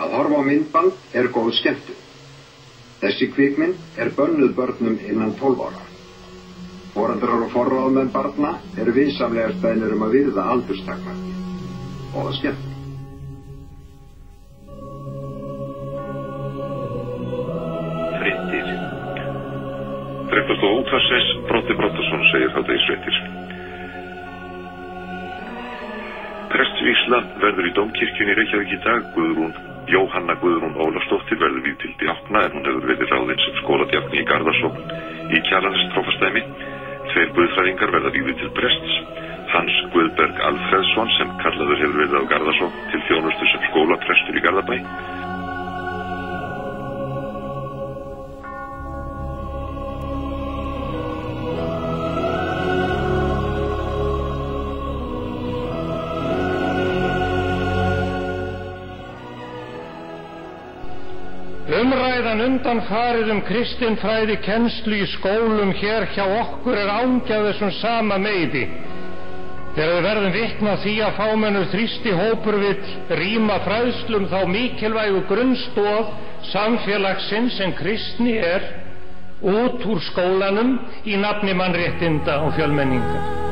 Að horfa á myndband góð skemmtun. Þessi kvikmynd bönnuð börnum innan 12 ára. Foreldrar og forráðamenn barna vinsamlegast beðnir að virða aldurstakmarkið. Góða skemmtun. Fréttir. Fréttastofa útvarpsins Broddi Broddason segir hádegisfréttir. Prestsvígsla verður í Dómkirkjunni í Reykjavík í dag. Jóhanna Guðrún Ólafsdóttir verður vígð til djákna en hún hefur verið ráðin sem skóladjákni í Garðarsókn í Kjalarnesprófastsdæmi. 2 guðfræðingar verða vígðir til prests. Hans Guðberg Alfreðsson sem kallaður hefur verið á Garðarsókn til þjónustu sem skólaprestur í Garðabæ. Umræðan undanfarið kristinfræði kennslu í skólum hér hjá okkur ángi af þessum sama meiði. Þegar við verðum vitni að því að fámennur þrýstihópur vill rýma fræðslum þá mikilvægu grunnstoð samfélagsins sem kristni út úr skólanum í nafni mannréttinda og fjölmenningar.